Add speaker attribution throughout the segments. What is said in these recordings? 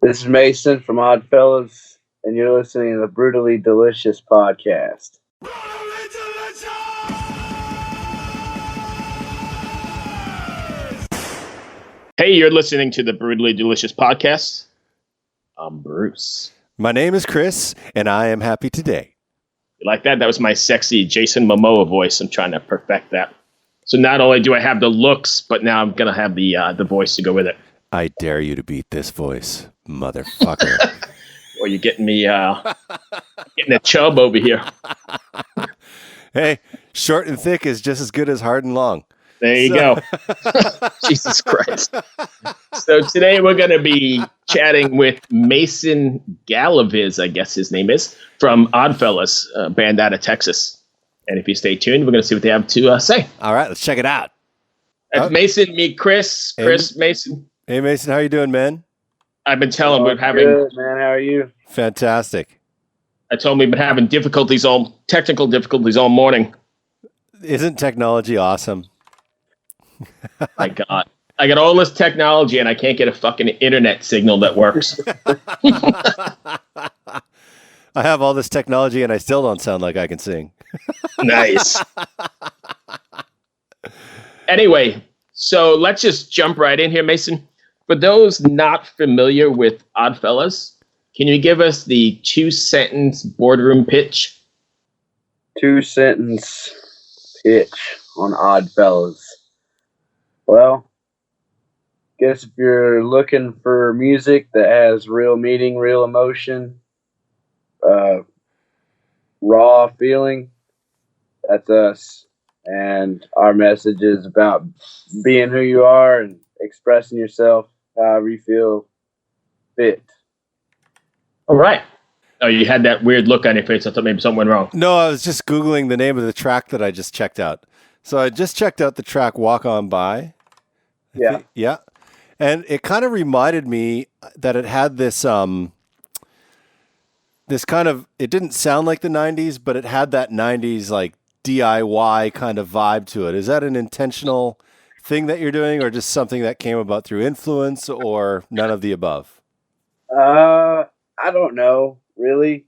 Speaker 1: This is Mason from Oddfellas, and you're listening to the Brutally Delicious podcast.
Speaker 2: Hey, you're listening to the Brutally Delicious podcast. I'm Bruce.
Speaker 3: My name is Chris, and I am happy today.
Speaker 2: You like that? That was my sexy Jason Momoa voice. I'm trying to perfect that. So not only do I have the looks, but now I'm going to have the voice to go with it.
Speaker 3: I dare you to beat this voice, motherfucker.
Speaker 2: Or you're getting me getting a chub over here.
Speaker 3: Hey, short and thick is just as good as hard and long.
Speaker 2: There you go. Jesus Christ. So today we're going to be chatting with Mason Galaviz, I guess his name is, from Oddfellas, a band out of Texas. And if you stay tuned, we're going to see what they have to say.
Speaker 3: All right, let's check it out.
Speaker 2: That's Mason, meet Chris. Chris, Mason.
Speaker 3: Hey, Mason, how you doing, man?
Speaker 2: I've been telling we're having...
Speaker 1: Good, man. How are you?
Speaker 3: Fantastic.
Speaker 2: I told him we've been having technical difficulties all morning.
Speaker 3: Isn't technology awesome?
Speaker 2: My God. I got all this technology and I can't get a fucking internet signal that works.
Speaker 3: I have all this technology and I still don't sound like I can sing.
Speaker 2: Nice. Anyway, so let's just jump right in here, Mason. For those not familiar with Oddfellas, can you give us the 2-sentence boardroom pitch?
Speaker 1: 2-sentence pitch on Oddfellas. Well, guess if you're looking for music that has real meaning, real emotion, raw feeling, that's us. And our message is about being who you are and expressing yourself however you feel fit.
Speaker 2: All right. Oh, you had that weird look on your face. I thought maybe something went wrong.
Speaker 3: No, I was just Googling the name of the track that I just checked out. So I just checked out the track Walk On By.
Speaker 1: Yeah.
Speaker 3: Yeah. And it kind of reminded me that it had this this kind of, it didn't sound like the 90s, but it had that 90s like DIY kind of vibe to it. Is that an intentional thing that you're doing or just something that came about through influence or none of the above?
Speaker 1: I don't know, really.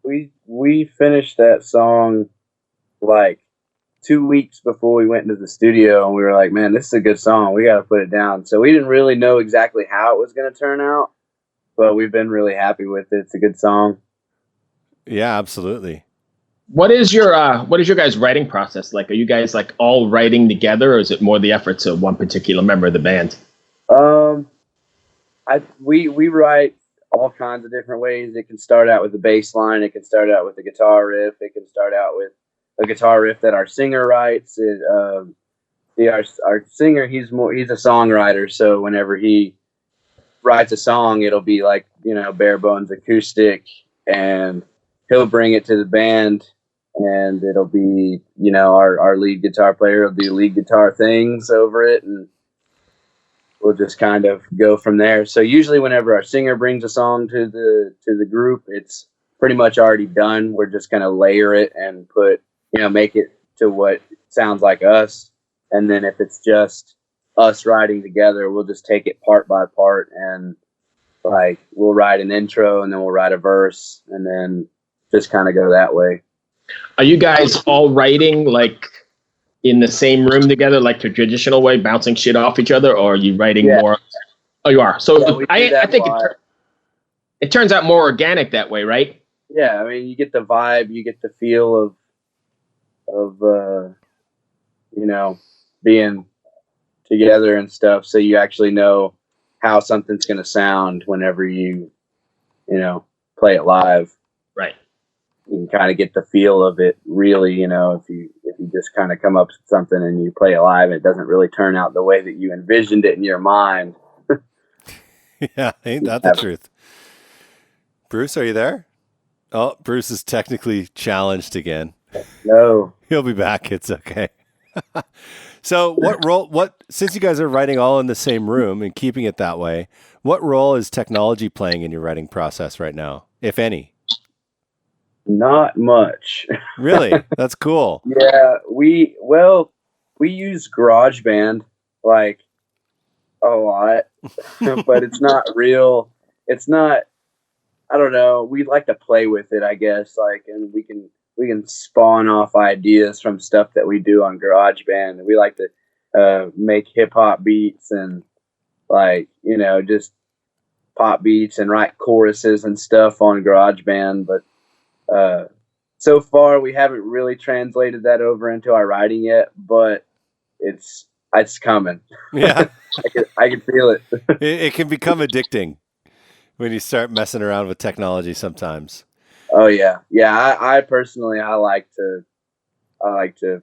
Speaker 1: We finished that song like 2 weeks before we went into the studio, and we were like, man, this is a good song. We got to put it down. So we didn't really know exactly how it was going to turn out, but we've been really happy with it. It's a good song.
Speaker 3: Yeah, absolutely.
Speaker 2: What is your guys' writing process like? Are you guys like all writing together, or is it more the efforts of one particular member of the band?
Speaker 1: We write all kinds of different ways. It can start out with a bass line. It can start out with a guitar riff. It can start out with a guitar riff that our singer writes. Our singer, he's a songwriter. So whenever he writes a song, it'll be like, bare bones acoustic, and he'll bring it to the band, and it'll be, our lead guitar player will do lead guitar things over it, and we'll just kind of go from there. So usually whenever our singer brings a song to the group, it's pretty much already done. We're just going to layer it and put, make it to what sounds like us. And then if it's just us writing together, we'll just take it part by part, and like we'll write an intro and then we'll write a verse and then just kind of go that way.
Speaker 2: Are you guys all writing like in the same room together, like the traditional way, bouncing shit off each other, or are you writing more? Oh, you are. So yeah, I think it turns out more organic that way, right?
Speaker 1: Yeah, I mean, you get the vibe, you get the feel of being together and stuff. So you actually know how something's going to sound whenever you play it live.
Speaker 2: Right.
Speaker 1: You can kind of get the feel of it, really. If you just kind of come up with something and you play it live, it doesn't really turn out the way that you envisioned it in your mind.
Speaker 3: Yeah, ain't that the truth? Bruce, are you there? Oh, Bruce is technically challenged again.
Speaker 1: No.
Speaker 3: He'll be back. It's okay. So since you guys are writing all in the same room and keeping it that way, what role is technology playing in your writing process right now, if any?
Speaker 1: Not much.
Speaker 3: Really? That's cool.
Speaker 1: Yeah, we use GarageBand. Like, a lot, but it's not real. It's not. I don't know. We like to play with it, I guess. Like, and we can spawn off ideas from stuff that we do on GarageBand. We like to make hip hop beats and like just pop beats and write choruses and stuff on GarageBand. But so far, we haven't really translated that over into our writing yet. But it's coming.
Speaker 3: Yeah,
Speaker 1: I can feel it.
Speaker 3: it can become addicting when you start messing around with technology sometimes.
Speaker 1: Oh yeah. I personally, I like to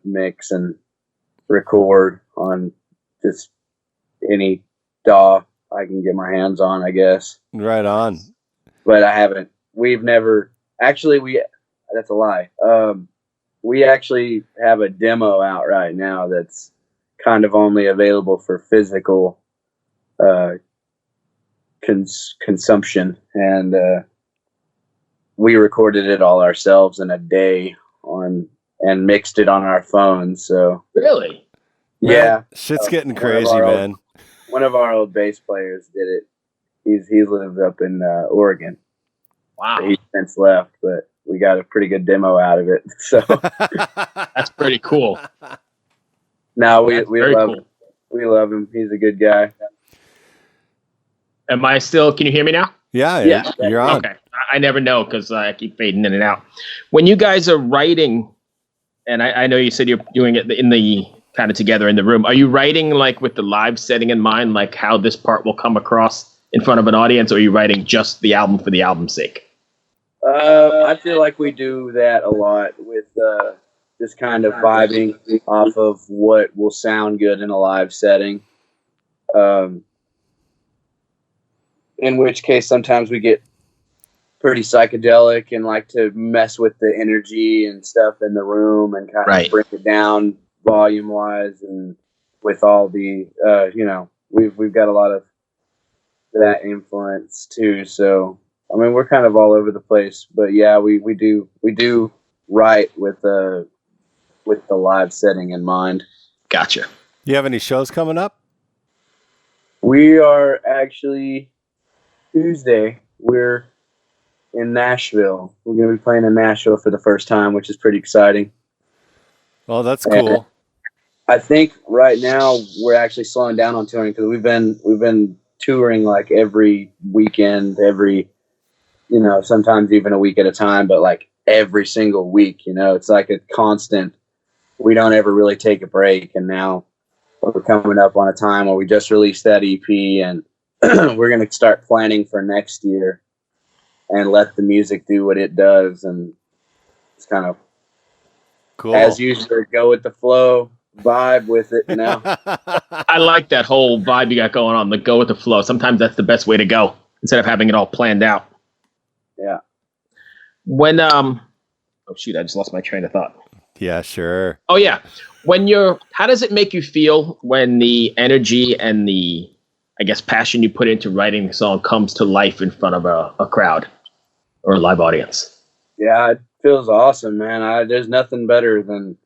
Speaker 1: mix and record on just any DAW I can get my hands on, I guess.
Speaker 3: Right on.
Speaker 1: But we've never actually, that's a lie. We actually have a demo out right now that's kind of only available for physical consumption, and we recorded it all ourselves in a day and mixed it on our phones. So
Speaker 2: really,
Speaker 1: yeah,
Speaker 3: shit's getting crazy, man.
Speaker 1: One of our old bass players did it. He lives up in Oregon.
Speaker 2: Wow,
Speaker 1: he's since left, but we got a pretty good demo out of it. So
Speaker 2: that's pretty cool.
Speaker 1: No, we love him. We love him. He's a good guy.
Speaker 2: Am I still? Can you hear me now?
Speaker 3: Yeah, you're on.
Speaker 2: Okay, I never know because I keep fading in and out. When you guys are writing, and I know you said you're doing it in the kind of together in the room. Are you writing like with the live setting in mind, like how this part will come across in front of an audience, or are you writing just the album for the album's sake?
Speaker 1: I feel like we do that a lot with just kind of vibing off of what will sound good in a live setting. In which case, sometimes we get pretty psychedelic and like to mess with the energy and stuff in the room and kind of bring it down volume wise, and with all the we've got a lot of that influence too. So I mean, we're kind of all over the place, but yeah, we do write with the live setting in mind.
Speaker 2: Gotcha.
Speaker 3: You have any shows coming up?
Speaker 1: We are actually Tuesday. We're in Nashville. We're going to be playing in Nashville for the first time, which is pretty exciting.
Speaker 3: Well, that's cool.
Speaker 1: And I think right now we're actually slowing down on touring because we've been touring like every weekend, sometimes even a week at a time, but like every single week, it's like a constant. We don't ever really take a break, and now we're coming up on a time where we just released that EP, and we're going to start planning for next year and let the music do what it does, and it's kind of
Speaker 3: cool.
Speaker 1: As usual, go with the flow, vibe with it,
Speaker 2: I like that whole vibe you got going on, the go with the flow. Sometimes that's the best way to go instead of having it all planned out.
Speaker 1: Yeah.
Speaker 2: When oh shoot, I just lost my train of thought.
Speaker 3: Yeah, sure.
Speaker 2: Oh yeah. How does it make you feel when the energy and the, I guess, passion you put into writing the song comes to life in front of a crowd or a live audience?
Speaker 1: Yeah, it feels awesome, man. There's nothing better than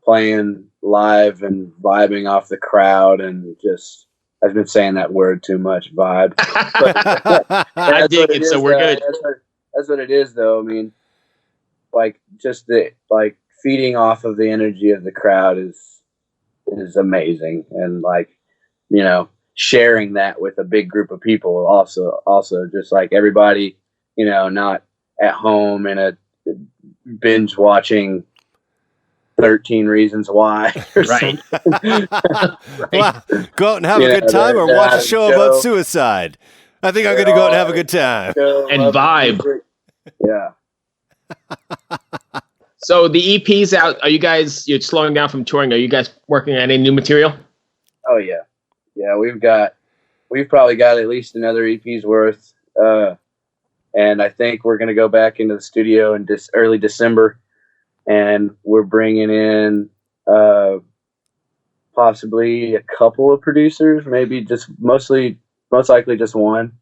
Speaker 1: playing live and vibing off the crowd, and just, I've been saying that word too much, vibe. But
Speaker 2: I dig it, so we're good.
Speaker 1: That's what it is, though. I mean, like, just feeding off of the energy of the crowd is amazing, and like, sharing that with a big group of people also just like everybody, not at home in a binge watching 13 Reasons Why or
Speaker 2: right.
Speaker 3: Well, go out and have a good time, or watch a show about suicide. I think I'm going to go out and have a good time
Speaker 2: and vibe.
Speaker 1: Yeah.
Speaker 2: So the EP's out. You're slowing down from touring. Are you guys working on any new material?
Speaker 1: Oh yeah. Yeah, we've probably got at least another EP's worth. And I think we're going to go back into the studio in early December, and we're bringing in possibly a couple of producers, maybe just most likely just one.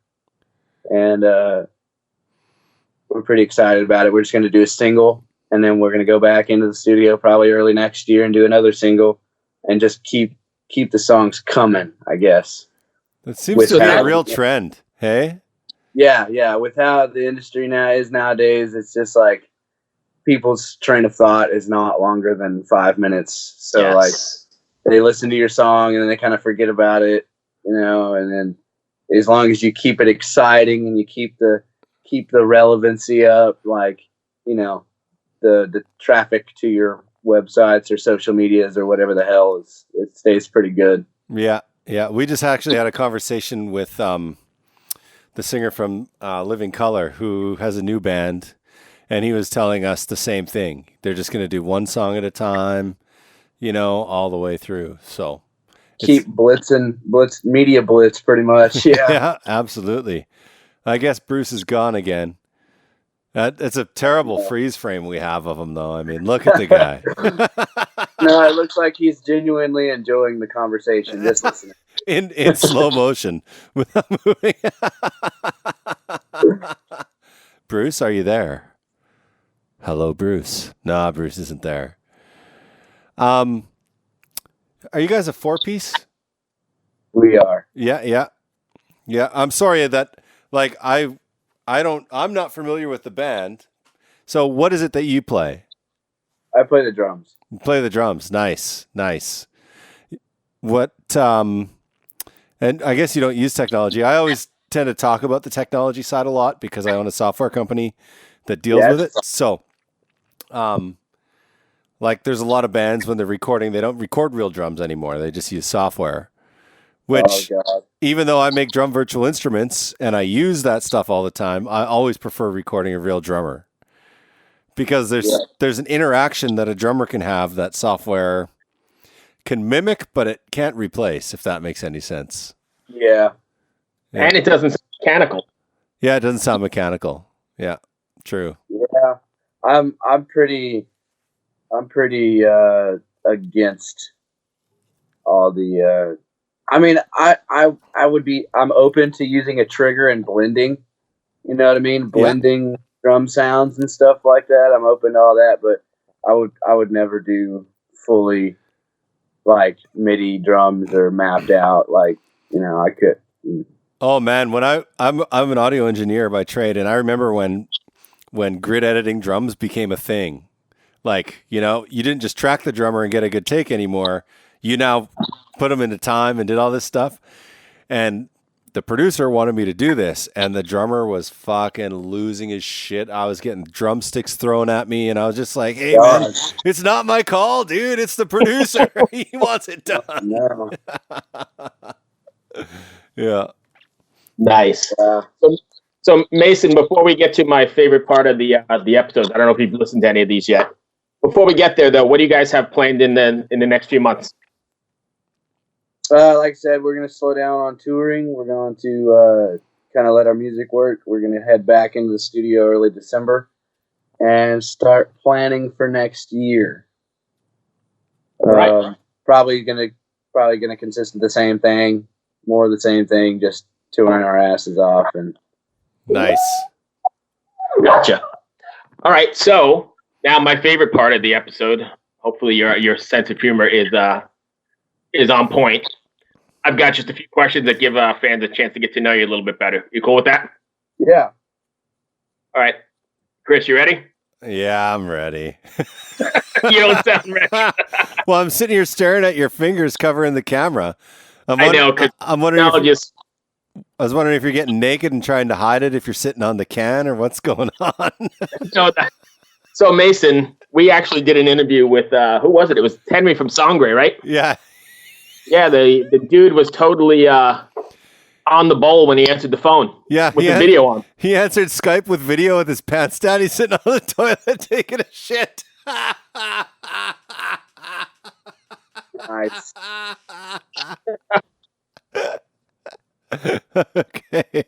Speaker 1: And we're pretty excited about it. We're just going to do a single, and then we're going to go back into the studio probably early next year and do another single, and just keep the songs coming, I guess.
Speaker 3: That seems to be a real trend. Hey?
Speaker 1: Yeah. With how the industry now is nowadays, it's just like people's train of thought is not longer than 5 minutes. So like they listen to your song and then they kind of forget about it, and then as long as you keep it exciting and you keep the relevancy up, like, the traffic to your websites or social medias or whatever the hell it stays pretty good.
Speaker 3: Yeah. We just actually had a conversation with the singer from Living Colour who has a new band, and he was telling us the same thing. They're just going to do one song at a time, all the way through. So
Speaker 1: keep media blitz pretty much. Yeah.
Speaker 3: Yeah, absolutely. I guess Bruce is gone again. It's a terrible freeze frame we have of him, though. I mean, look at the guy.
Speaker 1: No, it looks like he's genuinely enjoying the conversation, just listening.
Speaker 3: In slow motion without moving. Bruce, are you there? Hello, Bruce. Nah, Bruce isn't there. Are you guys a 4-piece?
Speaker 1: We are.
Speaker 3: Yeah. I'm sorry that, like, I'm not familiar with the band. So what is it that you play?
Speaker 1: I play the drums.
Speaker 3: You play the drums. Nice. What, and I guess you don't use technology. I always tend to talk about the technology side a lot because I own a software company that deals with it. So, like, there's a lot of bands when they're recording, they don't record real drums anymore. They just use software. Which, even though I make drum virtual instruments and I use that stuff all the time, I always prefer recording a real drummer because there's an interaction that a drummer can have that software can mimic, but it can't replace, if that makes any sense.
Speaker 1: Yeah.
Speaker 2: And it doesn't sound mechanical.
Speaker 3: Yeah, it doesn't sound mechanical. Yeah, true.
Speaker 1: Yeah, I'm pretty against all the. I mean, I'm open to using a trigger and blending. You know what I mean? Blending drum sounds and stuff like that. I'm open to all that, but I would never do fully like MIDI drums or mapped out. Like, I could.
Speaker 3: Oh man, when I'm an audio engineer by trade, and I remember when grid editing drums became a thing. Like, you didn't just track the drummer and get a good take anymore. You now put them into time and did all this stuff. And the producer wanted me to do this, and the drummer was fucking losing his shit. I was getting drumsticks thrown at me, and I was just like, hey, man, it's not my call, dude. It's the producer. He wants it done.
Speaker 1: No.
Speaker 3: Yeah.
Speaker 2: Nice. So Mason, before we get to my favorite part of the episodes, I don't know if you've listened to any of these yet. Before we get there, though, what do you guys have planned in the next few months?
Speaker 1: Like I said, we're going to slow down on touring. We're going to kind of let our music work. We're going to head back into the studio early December and start planning for next year.
Speaker 2: Right.
Speaker 1: Probably going to consist of the same thing, more of the same thing, just touring our asses off. And
Speaker 3: nice.
Speaker 2: Gotcha. All right, so now my favorite part of the episode. Hopefully, your sense of humor is on point. I've got just a few questions that give fans a chance to get to know you a little bit better. You cool with that?
Speaker 1: Yeah.
Speaker 2: All right, Chris, you ready?
Speaker 3: Yeah, I'm ready.
Speaker 2: You don't sound ready.
Speaker 3: Well, I'm sitting here staring at your fingers covering the camera.
Speaker 2: I know.
Speaker 3: I'm wondering. I was wondering if you're getting naked and trying to hide it, if you're sitting on the can, or what's going on.
Speaker 2: So Mason, we actually did an interview with who was it? It was Henry from Songray, right?
Speaker 3: Yeah.
Speaker 2: Yeah, the dude was totally on the ball when he answered the phone.
Speaker 3: Yeah,
Speaker 2: with the video on.
Speaker 3: He answered Skype with video with his pants down. He's sitting on the toilet taking a shit.
Speaker 1: Nice.
Speaker 3: Okay.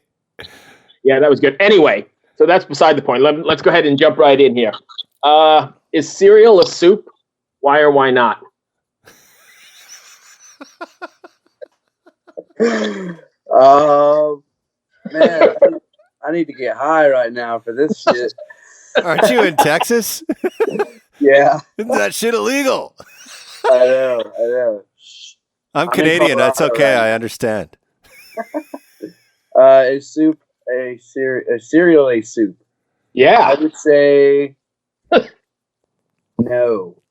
Speaker 2: Yeah, that was good. Anyway, so that's beside the point. Let's go ahead and jump right in here. Is cereal a soup? Why or why not?
Speaker 1: Man, I need to get high right now for this shit.
Speaker 3: Aren't you in Texas?
Speaker 1: Yeah.
Speaker 3: Isn't that shit illegal?
Speaker 1: I know.
Speaker 3: I'm Canadian. That's okay. I understand.
Speaker 1: Is soup a cereal a soup? I
Speaker 2: Yeah.
Speaker 1: would say no.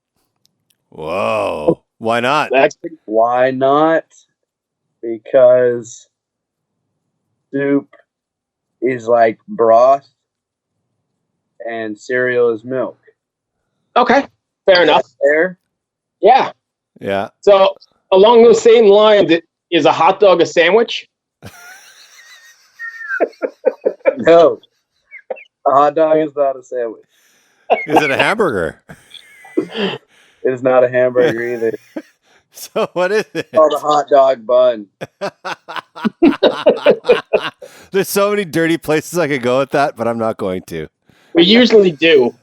Speaker 3: Whoa. Why not?
Speaker 2: That's pretty.
Speaker 1: Why not? Because soup is like broth and cereal is milk.
Speaker 2: Okay. Fair enough.
Speaker 1: Fair?
Speaker 2: Yeah.
Speaker 3: Yeah.
Speaker 2: So along those same lines, is a hot dog a sandwich?
Speaker 1: No. A hot dog is not a sandwich.
Speaker 3: Is it a hamburger?
Speaker 1: It is not a hamburger either.
Speaker 3: So what is it?
Speaker 1: It's called a hot dog bun.
Speaker 3: There's so many dirty places I could go with that, but I'm not going to.
Speaker 2: We usually do.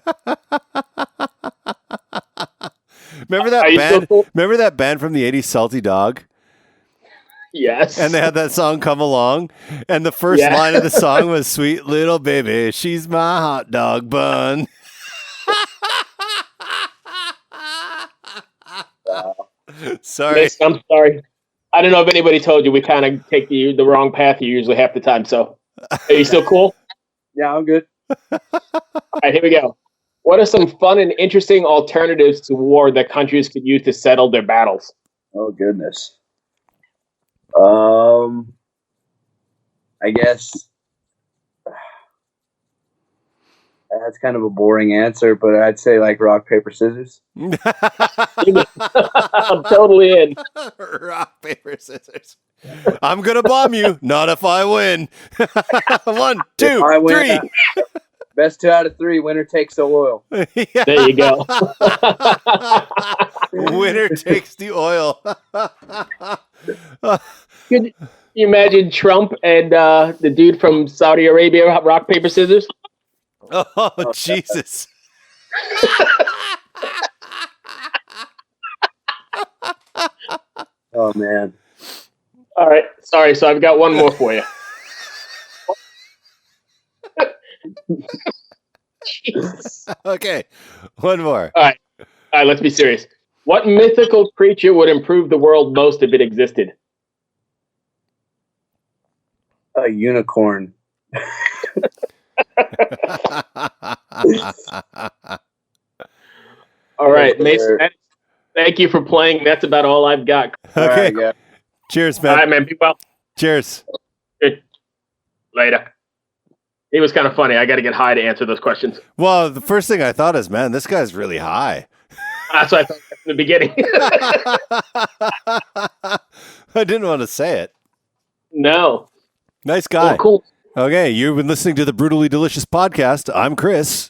Speaker 3: Remember that
Speaker 2: Are you
Speaker 3: band?
Speaker 2: still cool?
Speaker 3: Remember that band from the '80s, Salty Dog?
Speaker 2: Yes.
Speaker 3: And they had that song "Come Along," and the first
Speaker 2: Yeah.
Speaker 3: line of the song was "Sweet little baby, she's my hot dog bun." Sorry.
Speaker 2: Mason, I'm sorry. I don't know if anybody told you we kind of take the wrong path here usually half the time. So, are you still cool?
Speaker 1: Yeah, I'm good.
Speaker 2: All right, here we go. What are some fun and interesting alternatives to war that countries could use to settle their battles?
Speaker 1: Oh goodness. I guess that's kind of a boring answer, but I'd say like rock, paper, scissors.
Speaker 2: I'm totally in.
Speaker 3: Rock, paper, scissors. I'm gonna bomb you. Not if I win. 1, 2,
Speaker 1: I win,
Speaker 3: 3.
Speaker 1: Best 2 out of 3. Winner takes the oil.
Speaker 3: Yeah.
Speaker 2: There you go.
Speaker 3: Winner takes the oil.
Speaker 2: Could you imagine Trump and the dude from Saudi Arabia, rock, paper, scissors?
Speaker 3: Oh, Jesus.
Speaker 1: Oh man.
Speaker 2: All right. Sorry. So I've got one more for you. Jesus.
Speaker 3: Okay, one more.
Speaker 2: All right. Let's be serious. What mythical creature would improve the world most if it existed?
Speaker 1: A unicorn.
Speaker 2: All right,
Speaker 1: Yes,
Speaker 2: Mason.
Speaker 1: sir.
Speaker 2: Thank you for playing. That's about all I've got.
Speaker 1: All
Speaker 3: Okay,
Speaker 1: right, guys.
Speaker 3: cheers,
Speaker 2: All
Speaker 3: man.
Speaker 2: right, man. Be well.
Speaker 3: Cheers.
Speaker 2: Good. Later. It was kind of funny. I got to get high to answer those questions.
Speaker 3: Well, the first thing I thought is, man, this guy's really high.
Speaker 2: That's what I thought from the beginning.
Speaker 3: I didn't want to say it.
Speaker 2: No.
Speaker 3: Nice guy.
Speaker 2: Oh, cool.
Speaker 3: Okay, you've been listening to the Brutally Delicious podcast. I'm Chris.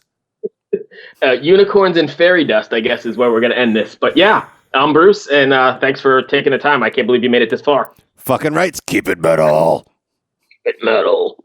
Speaker 2: Unicorns and fairy dust, I guess, is where we're going to end this. But yeah, I'm Bruce, and thanks for taking the time. I can't believe you made it this far.
Speaker 3: Fucking rights. Keep it metal.
Speaker 2: Metal.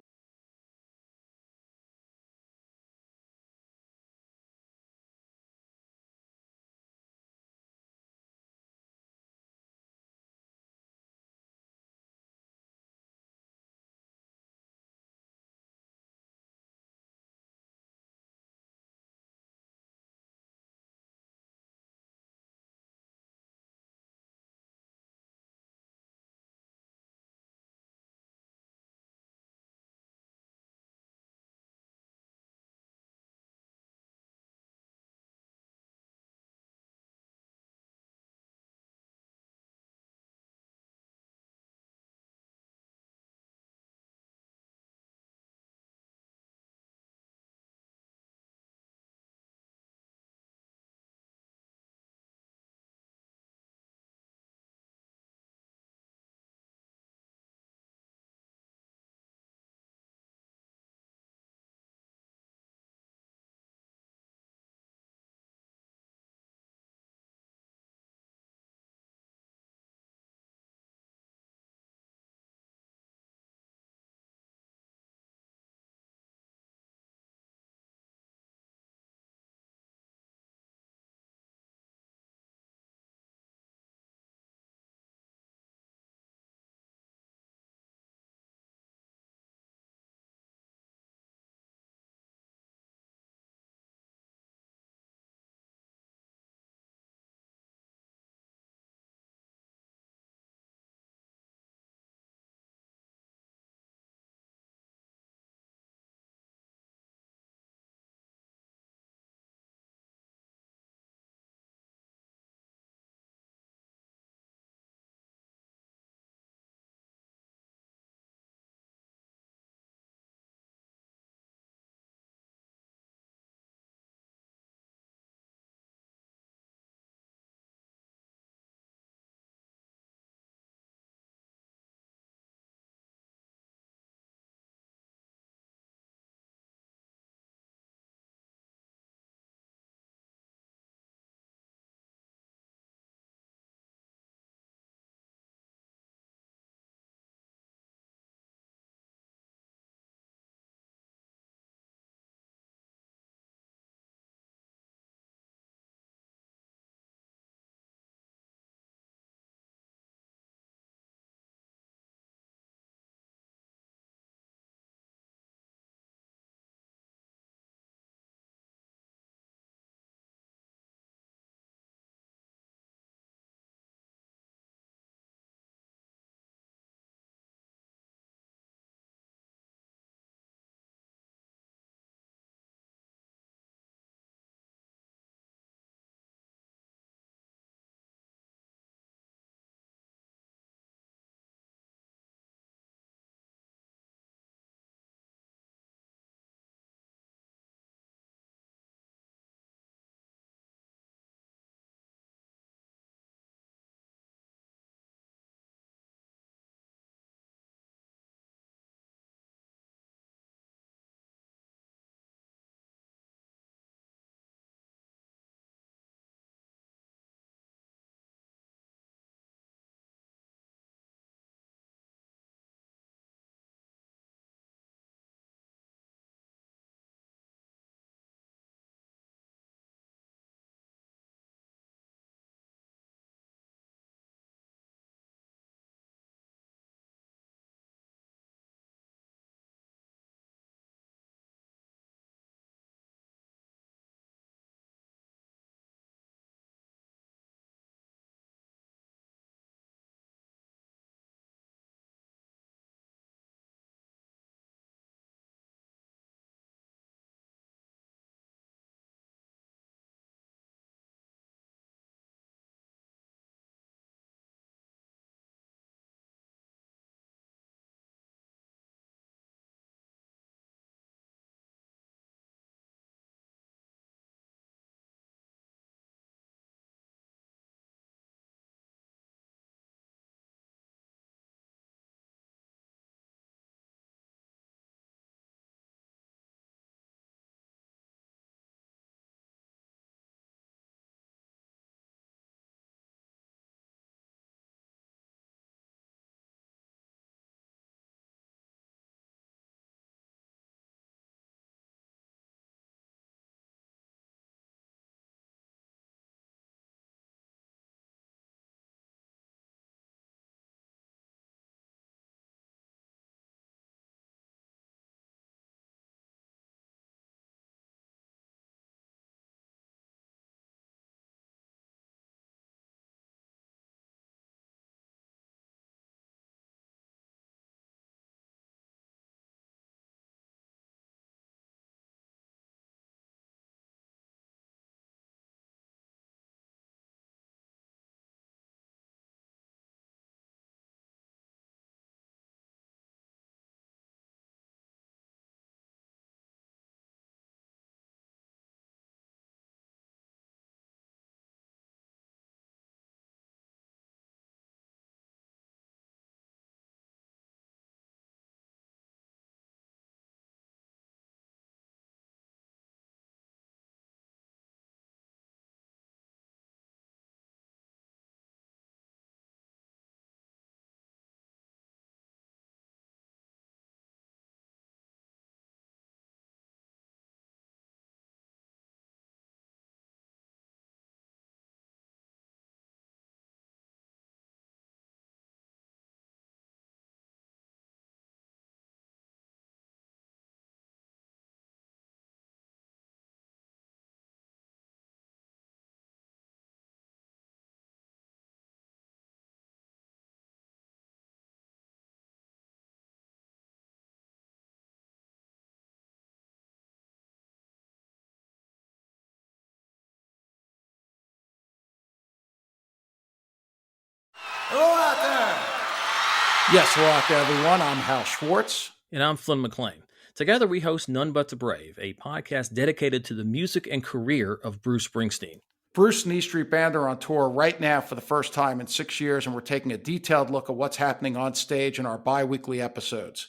Speaker 4: Hello out there. Yes, hello out there, everyone. I'm Hal Schwartz.
Speaker 5: And I'm Flynn McLean. Together we host None But the Brave, a podcast dedicated to the music and career of Bruce Springsteen.
Speaker 4: Bruce and E Street Band are on tour right now for the first time in 6 years, and we're taking a detailed look at what's happening on stage in our bi-weekly episodes.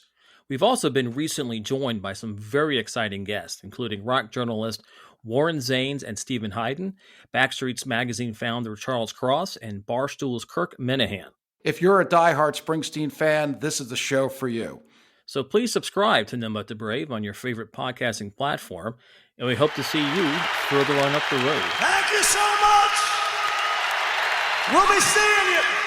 Speaker 5: We've also been recently joined by some very exciting guests, including rock journalist Warren Zanes and Stephen Hayden, Backstreet's Magazine founder Charles Cross, and Barstool's Kirk Minahan.
Speaker 4: If you're a diehard Springsteen fan, this is the show for you.
Speaker 5: So please subscribe to None But the Brave on your favorite podcasting platform, and we hope to see you further on up the road.
Speaker 6: Thank you so much. We'll be seeing you.